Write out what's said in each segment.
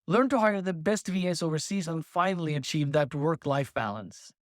Learn to hire the best VAs overseas and finally achieve that work-life balance.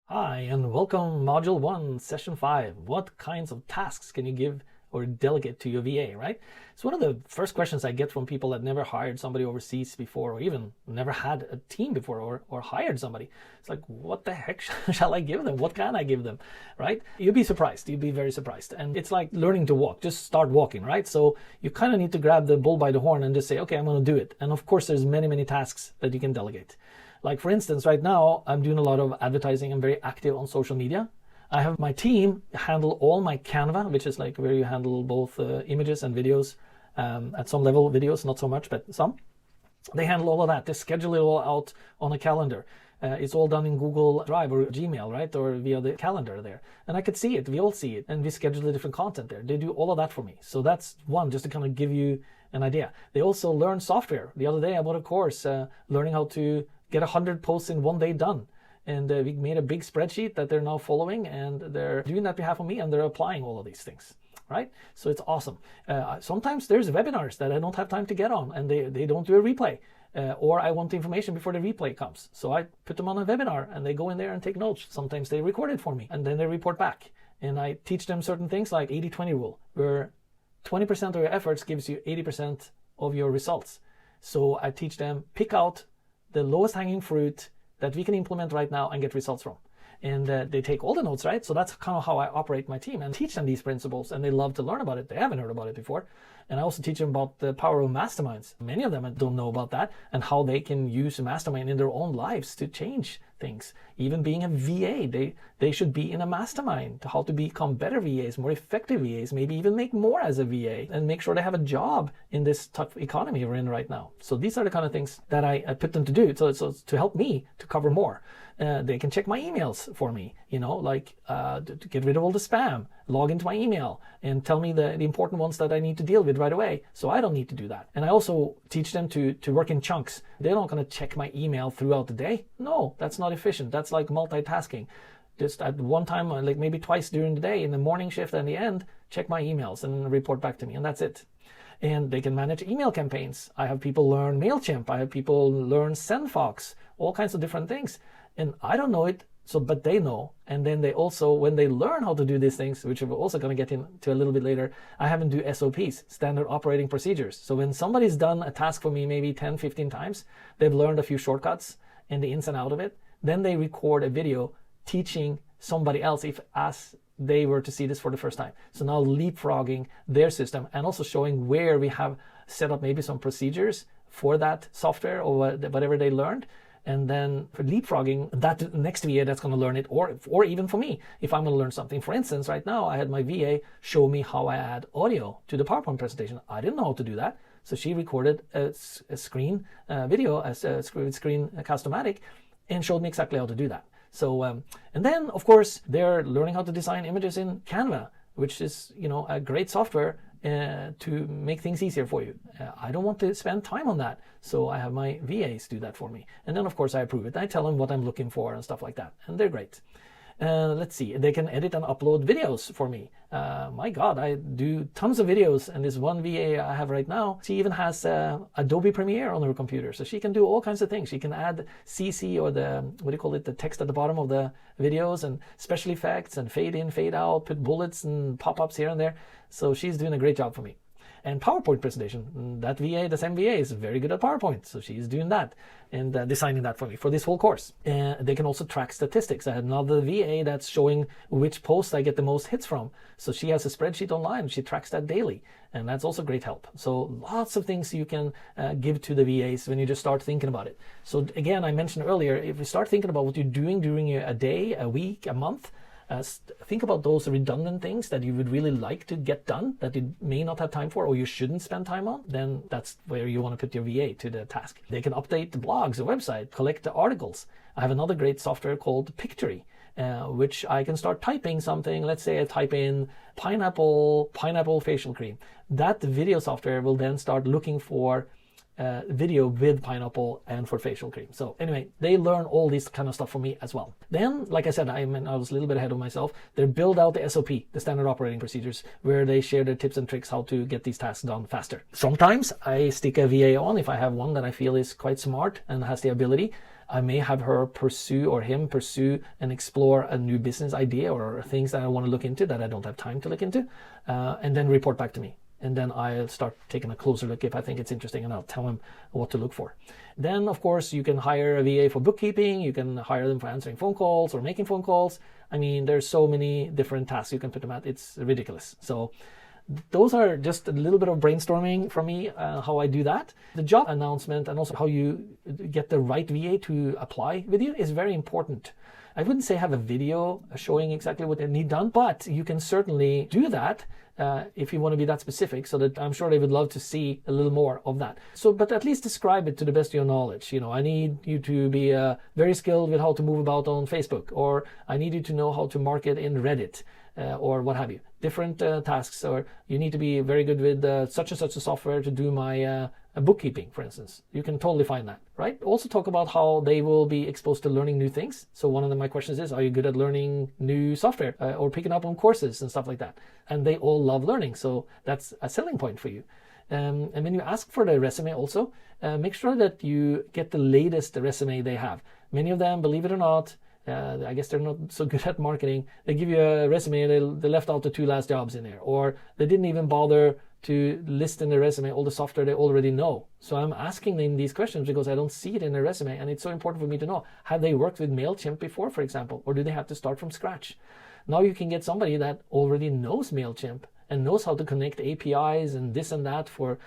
Hi, and welcome Module 1, Session 5. What kinds of tasks can you give or delegate to your VA, right? It's one of the first questions I get from people that never hired somebody overseas before, or even never had a team before, or hired somebody. It's like, what the heck shall I give them? What can I give them, right? You'd be surprised. You'd be very surprised. And it's like learning to walk. Just start walking, right? So you kind of need to grab the bull by the horn and just say, okay, I'm going to do it. And of course, there's many, many tasks that you can delegate. Like for instance, right now, I'm doing a lot of advertising. I'm very active on social media. I have my team handle all my Canva, which is like where you handle both images and videos. At some level, videos, not so much, but some. They handle all of that. They schedule it all out on a calendar. It's all done in Google Drive or Gmail, right? Or via the calendar there. And I could see it. We all see it. And we schedule the different content there. They do all of that for me. So that's one, just to kind of give you an idea. They also learn software. The other day, I bought a course learning how to get 100 posts in one day done. And we made a big spreadsheet that they're now following, and they're doing that on behalf of me, and they're applying all of these things, right? So it's awesome. Sometimes there's webinars that I don't have time to get on, and they don't do a replay. Or I want the information before the replay comes. So I put them on a webinar, and they go in there and take notes. Sometimes they record it for me, and then they report back. And I teach them certain things like 80-20 rule, where 20% of your efforts gives you 80% of your results. So I teach them, pick out the lowest hanging fruit that we can implement right now and get results from. And they take all the notes, right? So that's kind of how I operate my team and teach them these principles, and they love to learn about it. They haven't heard about it before. And I also teach them about the power of masterminds. Many of them don't know about that and how they can use a mastermind in their own lives to change things. Even being a VA, they should be in a mastermind to how to become better VAs, more effective VAs, maybe even make more as a VA and make sure they have a job in this tough economy we're in right now. So these are the kind of things that I put them to do. So to help me to cover more. They can check my emails for me, like to get rid of all the spam, log into my email and tell me the important ones that I need to deal with right away. So I don't need to do that. And I also teach them to work in chunks. They're not going to check my email throughout the day. No, that's not efficient. That's like multitasking. Just at one time, like maybe twice during the day, in the morning shift and the end, check my emails and report back to me. And that's it. And they can manage email campaigns. I have people learn MailChimp. I have people learn SendFox, all kinds of different things. And I don't know it, but they know. And then they also, when they learn how to do these things, which we're also going to get into a little bit later, I have them do SOPs, standard operating procedures. So when somebody's done a task for me maybe 10, 15 times, they've learned a few shortcuts and the ins and out of it. Then they record a video teaching somebody else as they were to see this for the first time. So now leapfrogging their system and also showing where we have set up maybe some procedures for that software or whatever they learned. And then for leapfrogging that next VA that's going to learn it, or even for me, if I'm going to learn something. For instance, right now I had my VA show me how I add audio to the PowerPoint presentation. I didn't know how to do that. So she recorded a screen video, a screen Cast-O-Matic, and showed me exactly how to do that. So, and then of course they're learning how to design images in Canva, which is, a great software to make things easier for you. I don't want to spend time on that. So I have my VAs do that for me. And then of course I approve it. I tell them what I'm looking for and stuff like that. And they're great. Let's see, they can edit and upload videos for me. My God, I do tons of videos. And this one VA I have right now, she even has Adobe Premiere on her computer. So she can do all kinds of things. She can add CC, or the text at the bottom of the videos, and special effects and fade in, fade out, put bullets and pop-ups here and there. So she's doing a great job for me. And PowerPoint presentation, that VA, the same VA, is very good at PowerPoint. So she's doing that and designing that for me for this whole course. They can also track statistics. I had another VA that's showing which posts I get the most hits from. So she has a spreadsheet online. She tracks that daily. And that's also great help. So lots of things you can give to the VAs when you just start thinking about it. So again, I mentioned earlier, if you start thinking about what you're doing during a day, a week, a month, think about those redundant things that you would really like to get done that you may not have time for, or you shouldn't spend time on. Then that's where you want to put your VA to the task. They can update the blogs, the website, collect the articles. I have another great software called Pictory, which I can start typing something. Let's say I type in pineapple facial cream. That video software will then start looking for video with pineapple and for facial cream. So anyway, they learn all this kind of stuff from me as well. Then, like I said, I was a little bit ahead of myself. They build out the SOP, the standard operating procedures, where they share their tips and tricks how to get these tasks done faster. Sometimes I stick a VA on if I have one that I feel is quite smart and has the ability. I may have her pursue or him pursue and explore a new business idea or things that I want to look into that I don't have time to look into, and then report back to me. And then I'll start taking a closer look if I think it's interesting, and I'll tell him what to look for. Then, of course, you can hire a VA for bookkeeping. You can hire them for answering phone calls or making phone calls. I mean, there's so many different tasks you can put them at. It's ridiculous. So those are just a little bit of brainstorming from me, how I do that. The job announcement and also how you get the right VA to apply with you is very important. I wouldn't say have a video showing exactly what they need done, but you can certainly do that if you want to be that specific, so that I'm sure they would love to see a little more of that. So, but at least describe it to the best of your knowledge. You know, I need you to be very skilled with how to move about on Facebook, or I need you to know how to market in Reddit, or what have you. Different tasks, or you need to be very good with such and such a software to do my bookkeeping, for instance. You can totally find that, right? Also talk about how they will be exposed to learning new things. So one of my questions is, are you good at learning new software or picking up on courses and stuff like that? And they all love learning, so that's a selling point for you. And when you ask for the resume also, make sure that you get the latest resume they have. Many of them, believe it or not, I guess they're not so good at marketing. They give you a resume and they left out the 2 last jobs in there, or they didn't even bother to list in their resume all the software they already know. So I'm asking them these questions because I don't see it in their resume, and it's so important for me to know. Have they worked with MailChimp before, for example, or do they have to start from scratch? Now you can get somebody that already knows MailChimp and knows how to connect APIs and this and that for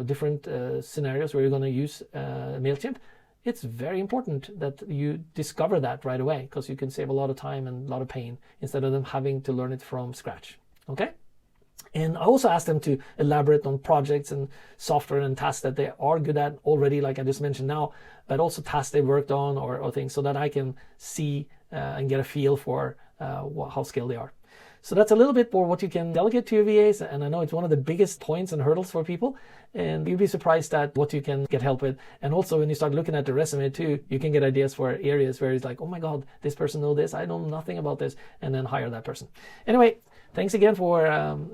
different scenarios where you're going to use MailChimp. It's very important that you discover that right away, because you can save a lot of time and a lot of pain instead of them having to learn it from scratch. Okay? And I also asked them to elaborate on projects and software and tasks that they are good at already, like I just mentioned now, but also tasks they worked on or things, so that I can see and get a feel for how skilled they are. So that's a little bit for what you can delegate to your VAs, and I know it's one of the biggest points and hurdles for people, and you'd be surprised at what you can get help with. And also when you start looking at the resume too, you can get ideas for areas where it's like, oh my God, this person knows this, I know nothing about this, and then hire that person. Anyway, thanks again for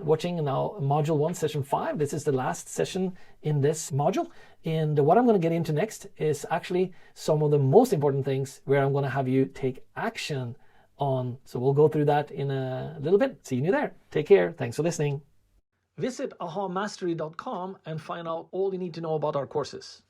watching now Module 1, Session 5. This is the last session in this module. And what I'm going to get into next is actually some of the most important things where I'm going to have you take action on. So we'll go through that in a little bit. Seeing you there. Take care. Thanks for listening. Visit ahamastery.com and find out all you need to know about our courses.